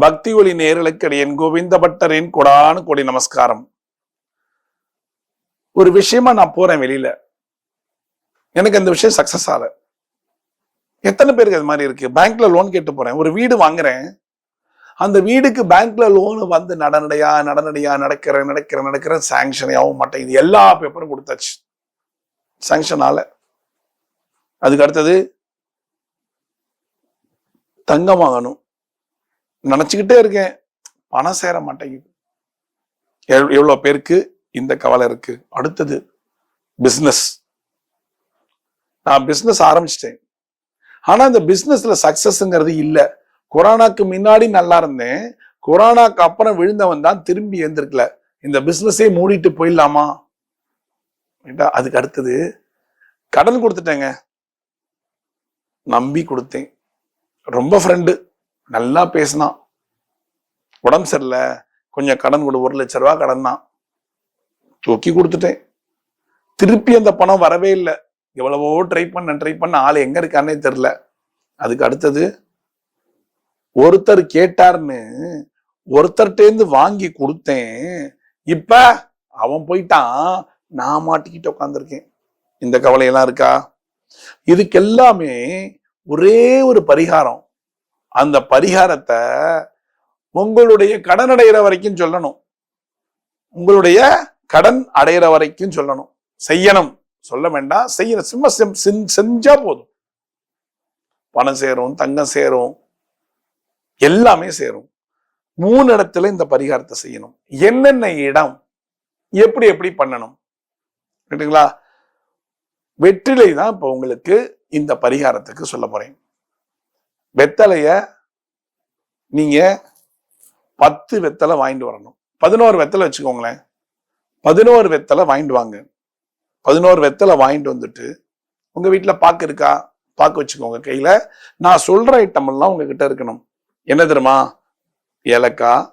பக்தி ஒளி நேயர்களுக்கு என் கோவிந்த பட்டரின் கொடானு கொடி நமஸ்காரம். ஒரு விஷயமா நான் போறேன் வெளியில, எனக்கு அந்த விஷயம் சக்சஸ் ஆகல. எத்தனை பேருக்கு அது மாதிரி இருக்கு? பேங்க்ல லோன் கேட்டு போறேன், ஒரு வீடு வாங்குறேன், அந்த வீடுக்கு பேங்க்ல லோன் வந்து நடனடையா நடக்கிற சாங்ஷன் ஆகவும் மாட்டேங்குது. எல்லா பேப்பரும் கொடுத்தாச்சு, சாங்ஷன் ஆல. அதுக்கு அடுத்தது தங்கம் வாங்கணும் நினைச்சுக்கிட்டே இருக்கேன், பணம் சேர மாட்டேங்குது. எவ்வளவு பேருக்கு இந்த கவலை இருக்கு? அடுத்தது பிசினஸ். நான் பிசினஸ் ஆரம்பிச்சிட்டேன், ஆனா இந்த பிசினஸ்ல சக்சஸ்ங்கிறது இல்ல. கொரோனாக்கு முன்னாடி நல்லா இருந்தேன், கொரோனாக்கு அப்புறம் விழுந்தவன் தான் திரும்பி எழுந்திருக்கல. இந்த பிசினஸே மூடிட்டு போயிடலாமா? அதுக்கு அடுத்தது கடன் கொடுத்துட்டேங்க, நம்பி கொடுத்தேன். ரொம்ப ஃப்ரெண்டு, நல்லா பேசினான், உடம்பு சரியில்லை கொஞ்சம் கடன் கொடு, 1 லட்சம் ரூபாய் கடன் தான், தூக்கி கொடுத்துட்டேன். திருப்பி அந்த பணம் வரவே இல்லை. எவ்வளவோ ட்ரை பண்ண ஆள் எங்க இருக்கானே தெரியல. அதுக்கு அடுத்தது ஒருத்தர் கேட்டார்னு ஒருத்தர்கிட்டேருந்து வாங்கி கொடுத்தேன், இப்ப அவன் போயிட்டான், நான் மாட்டிக்கிட்டு உட்காந்துருக்கேன். இந்த கவலையெல்லாம் இருக்கா? இதுக்கு எல்லாமே ஒரே ஒரு பரிகாரம். அந்த பரிகாரத்தை உங்களுடைய கடன் அடைகிற வரைக்கும் சொல்லணும், உங்களுடைய கடன் அடைகிற வரைக்கும் சொல்லணும், செய்யணும். சொல்ல வேண்டாம், செய்யணும். சும்மா செஞ்சா போதும். பணம் சேரும், தங்கம் சேரும், எல்லாமே சேரும். 3 இடத்துல இந்த பரிகாரத்தை செய்யணும். என்னென்ன இடம், எப்படி பண்ணணும் கேட்டீங்களா? வெற்றிலை தான் இப்ப உங்களுக்கு இந்த பரிகாரத்துக்கு சொல்ல போறேன். வெத்தலைய நீங்க 10 வெத்தலை வாங்கிட்டு வரணும். 11 வெத்தலை வச்சுக்கோங்களேன். 11 வெத்தலை வாங்கிட்டு வாங்க. 11 வெத்தலை வாங்கிட்டு வந்துட்டு உங்க வீட்டுல பாக்கு இருக்கா? பாக்கு வச்சுக்கோங்க கையில. நான் சொல்ற ஐட்டம் எல்லாம் உங்ககிட்ட இருக்கணும். என்ன தெரியுமா? ஏலக்காய்,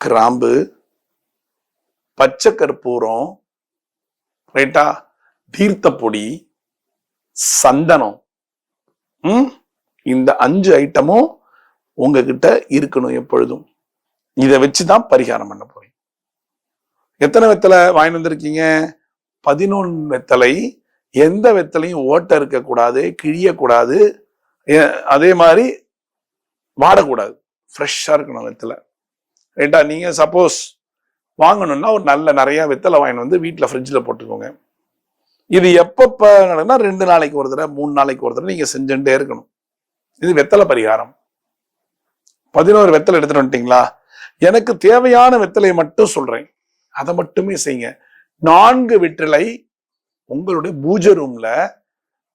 கிராம்பு, பச்சை கற்பூரம், ரைட்டா, தீர்த்த பொடி, சந்தனம். இந்த 5 ஐட்டமும் உங்ககிட்ட இருக்கணும் எப்பொழுதும். இதை வச்சுதான் பரிகாரம் பண்ண போறீங்க. எத்தனை வெத்தலை வாங்கி வந்திருக்கீங்க? 11 வெத்தலை. எந்த வெத்தலையும் ஓட்ட இருக்கக்கூடாது, கிழியக்கூடாது, அதே மாதிரி வாடக்கூடாது, ஃப்ரெஷ்ஷா இருக்கணும் வெத்தலை. ரைட்டா? நீங்க சப்போஸ் வாங்கணும்னா ஒரு நிறைய வெத்தலை வாங்கிட்டு வந்து வீட்டுல ஃப்ரிட்ஜில் போட்டுக்கோங்க. இது எப்பப்ப நடக்குன்னா 2 நாளைக்கு ஒரு தடவை, 3 நாளைக்கு ஒரு தடவை நீங்க செஞ்சுட்டே இருக்கணும். இது வெத்தலை பரிகாரம். 11 வெத்தலை எடுத்துட்டு வந்துட்டீங்களா? எனக்கு தேவையான வெத்தலையை மட்டும் சொல்றேன், அதை மட்டுமே செய்யுங்க. 4 வெற்றிலை உங்களுடைய பூஜை ரூம்ல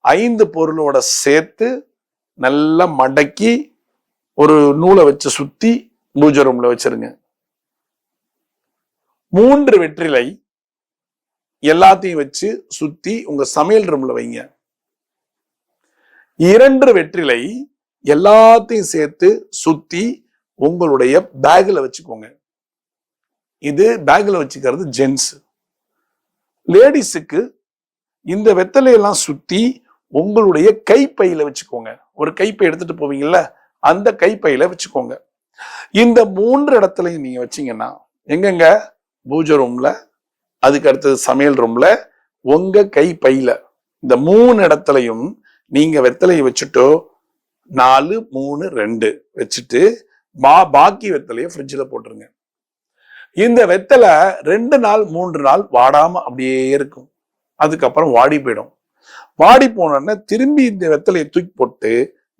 5 பொருளோட சேர்த்து நல்லா மடக்கி ஒரு நூலை வச்சு சுத்தி பூஜை ரூம்ல வச்சிருங்க. 3 வெற்றிலை எல்லாத்தையும் வச்சு சுத்தி உங்க சமையல் ரூம்ல வைங்க. 2 வெற்றிலை எல்லாத்தையும் சேர்த்து சுத்தி உங்களுடைய பேக்ல வச்சுக்கோங்க. இது பேக்ல வச்சுக்கிறது ஜென்ஸ். லேடிஸுக்கு இந்த வெத்தலையெல்லாம் சுத்தி உங்களுடைய கைப்பையில வச்சுக்கோங்க. ஒரு கைப்பை எடுத்துட்டு போவீங்கல்ல, அந்த கைப்பையில வச்சுக்கோங்க. இந்த 3 இடத்துலையும் நீங்க வச்சீங்கன்னா, எங்கெங்க? பூஜை ரூம்ல, அதுக்கு அடுத்தது சமையல் ரூம்ல, உங்க கைப்பையில, இந்த 3 இடத்துலையும் நீங்க வெத்தலையை வச்சுட்டோ 4, 3, 2 வச்சுட்டு பாக்கி வெத்தலையை ஃப்ரிட்ஜில் போட்டுருங்க. இந்த வெத்தலை 2 நாள் 3 நாள் வாடாம அப்படியே இருக்கும். அதுக்கப்புறம் வாடி போயிடும். வாடி போனோடனே திரும்பி இந்த வெத்தலையை தூக்கி போட்டு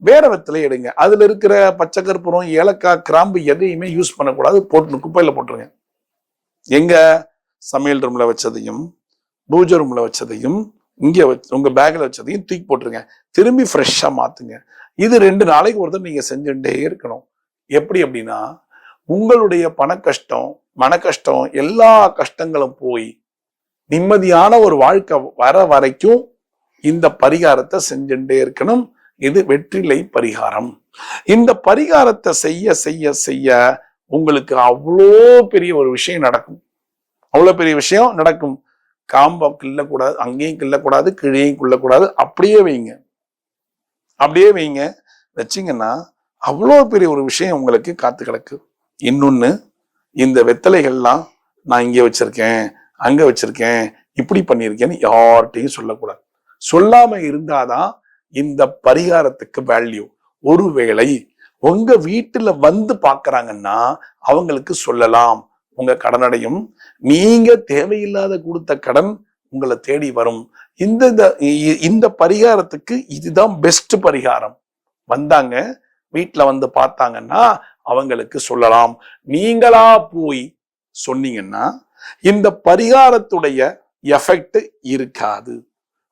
வேற வெத்தலையை எடுங்க. அதுல இருக்கிற பச்சை கற்பூரம், ஏலக்காய், கிராம்பு எதையுமே யூஸ் பண்ணக்கூடாது, போட்டு குப்பையில போட்டுருங்க. எங்க? சமையல் ரூம்ல வச்சதையும் பூஜை ரூம்ல வச்சதையும் இங்க உங்க பேக்ல வச்சதையும் தூக்கி போட்டுருங்க. திரும்பி ஃப்ரெஷ்ஷா மாத்துங்க. இது 2 நாளைக்கு ஒருத்தர் நீங்க செஞ்சுட்டே இருக்கணும். எப்படி அப்படின்னா, உங்களுடைய பண கஷ்டம், மன கஷ்டம், எல்லா கஷ்டங்களும் போய் நிம்மதியான ஒரு வாழ்க்கை வர வரைக்கும் இந்த பரிகாரத்தை செஞ்சுட்டே இருக்கணும். இது வெற்றிலை பரிகாரம். இந்த பரிகாரத்தை செய்ய செய்ய செய்ய உங்களுக்கு அவ்வளோ பெரிய ஒரு விஷயம் நடக்கும். அவ்வளவு பெரிய விஷயம் நடக்கும். காம்பை கிள்ளக்கூடாது, அங்கேயும் கிள்ளக்கூடாது, கீழேயும் கிள்ளக்கூடாது. அப்படியே வைங்க. வச்சிங்கன்னா அவ்வளோ பெரிய ஒரு விஷயம் உங்களுக்கு காத்து கிடக்கு. இன்னொன்னு, இந்த வெத்தலைகள்லாம் நான் இங்க வச்சிருக்கேன், அங்க வச்சிருக்கேன், இப்படி பண்ணியிருக்கேன்னு யார்கிட்டையும் சொல்லக்கூடாது. சொல்லாம இருந்தாதான் இந்த பரிகாரத்துக்கு வேல்யூ. ஒருவேளை உங்க வீட்டுல வந்து பாக்குறாங்கன்னா அவங்களுக்கு சொல்லலாம், உங்க கடனடையும், நீங்க தேவையில்லாத கொடுத்த கடன் உங்களை தேடி வரும். இந்த இந்த பரிகாரத்துக்கு இதுதான் பெஸ்ட் பரிகாரம். வந்தாங்க, வீட்டுல வந்து பார்த்தாங்கன்னா அவங்களுக்கு சொல்லலாம். நீங்களா போய் சொன்னீங்கன்னா இந்த பரிகாரத்துடைய எஃபெக்ட் இருக்காது.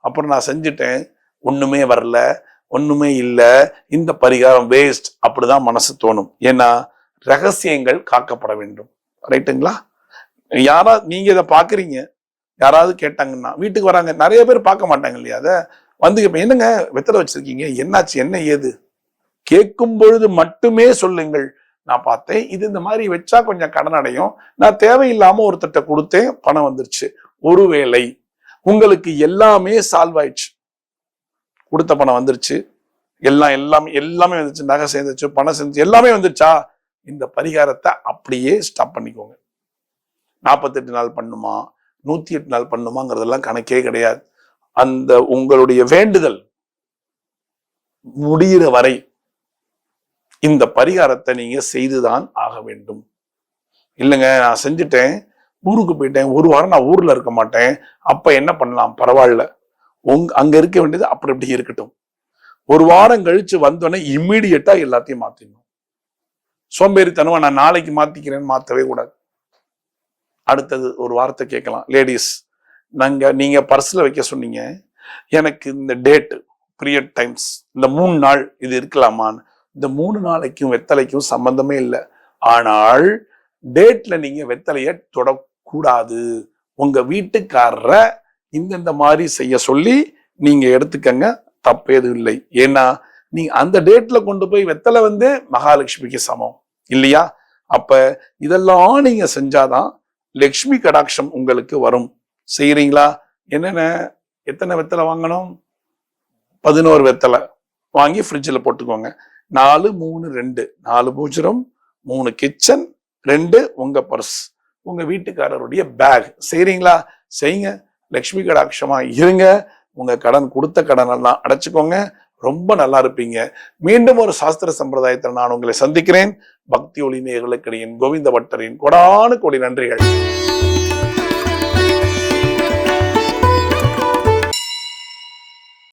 அப்புறம் நான் செஞ்சுட்டேன், ஒண்ணுமே வரல, ஒண்ணுமே இல்ல, இந்த பரிகாரம் வேஸ்ட், அப்படிதான் மனசு தோணும். ஏன்னா ரகசியங்கள் காக்கப்பட வேண்டும். ரைட்டுங்களா? யாராவது நீங்க இதை பாக்குறீங்க, யாராவது கேட்டாங்கன்னா வீட்டுக்கு வராங்க, நிறைய பேர் பார்க்க மாட்டாங்க இல்லையா? அதை வந்து என்னங்க வெத்தலை வச்சிருக்கீங்க, என்னாச்சு, என்ன ஏது கேட்கும் பொழுது மட்டுமே சொல்லுங்கள். நான் பார்த்தேன், இது இந்த மாதிரி வச்சா கொஞ்சம் கடன் அடையும், நான் தேவையில்லாம ஒருத்தட்ட கொடுத்தேன், பணம் வந்துருச்சு. ஒருவேளை உங்களுக்கு எல்லாமே சால்வ் ஆயிடுச்சு, கொடுத்த பணம் வந்துருச்சு, எல்லாமே வந்துச்சு, நகை சேர்ந்துச்சு, பணம் சேர்ந்துச்சு, எல்லாமே வந்துருச்சா, இந்த பரிகாரத்தை அப்படியே ஸ்டாப் பண்ணிக்கோங்க. 48 நாள் பண்ணுமா, 108 நாள் பண்ணுமாங்கிறதெல்லாம் கணக்கே கிடையாது. அந்த உங்களுடைய வேண்டுதல் முடிகிற வரை இந்த பரிகாரத்தை நீங்க செய்துதான் ஆக வேண்டும். இல்லைங்க நான் செஞ்சுட்டேன், ஊருக்கு போயிட்டேன், ஒரு வாரம் நான் ஊர்ல இருக்க மாட்டேன், அப்ப என்ன பண்ணலாம், பரவாயில்ல, அங்க இருக்க வேண்டியது அப்படி இப்படி இருக்கட்டும். ஒரு வாரம் கழிச்சு வந்தோடனே இம்மீடியட்டா எல்லாத்தையும் மாத்திடணும். சோம்பேறித்தனமா நான் நாளைக்கு மாத்திக்கிறேன்னு மாத்தவே கூடாது. அடுத்தது ஒரு வார்த்தை கேட்கலாம், லேடிஸ், நீங்க பர்ஸ்ல வைக்க சொன்னீங்க, எனக்கு இந்த டேட் பீரியட் டைம்ஸ் இந்த 3 நாள் இது இருக்கலாமான்னு. இந்த 3 நாளைக்கும் வெத்தலைக்கும் சம்பந்தமே இல்லை. ஆனால் டேட்ல நீங்க வெத்தலைய தொடக்கூடாது. உங்க வீட்டுக்காரர இந்த மாதிரி செய்ய சொல்லி நீங்க எடுத்துக்கங்க, தப்பு எதுவும் இல்லை. ஏன்னா நீங்க அந்த டேட்ல கொண்டு போய் வெத்தலை வந்து மகாலட்சுமிக்கு சமம் இல்லையா? அப்ப இதெல்லாம் நீங்க செஞ்சாதான் லட்சுமி கடாட்சம் உங்களுக்கு வரும். செய்யறீங்களா? என்னென்ன, எத்தனை வெத்தலை வாங்கணும்? 11 வெத்தலை வாங்கி ஃப்ரிட்ஜில் போட்டுக்கோங்க. 4, 3, 2, 4 பூஜ்ஜிரம், 3 கிச்சன், 2 உங்க பர்ஸ், உங்க வீட்டுக்காரருடைய பேக். செய்றீங்களா? செய்யுங்க. லட்சுமி கடாட்சமா இருங்க. உங்க கடன், கொடுத்த கடன் எல்லாம் அடைச்சுக்கோங்க. ரொம்ப நல்லா இருப்பீங்க. மீண்டும் ஒரு சாஸ்திர சம்பிரதாயத்தில் நான் உங்களை சந்திக்கிறேன். பக்தி ஒளி நேயர்களுக்கு கோவிந்த பட்டரின் கோடானு கோடி நன்றிகள்.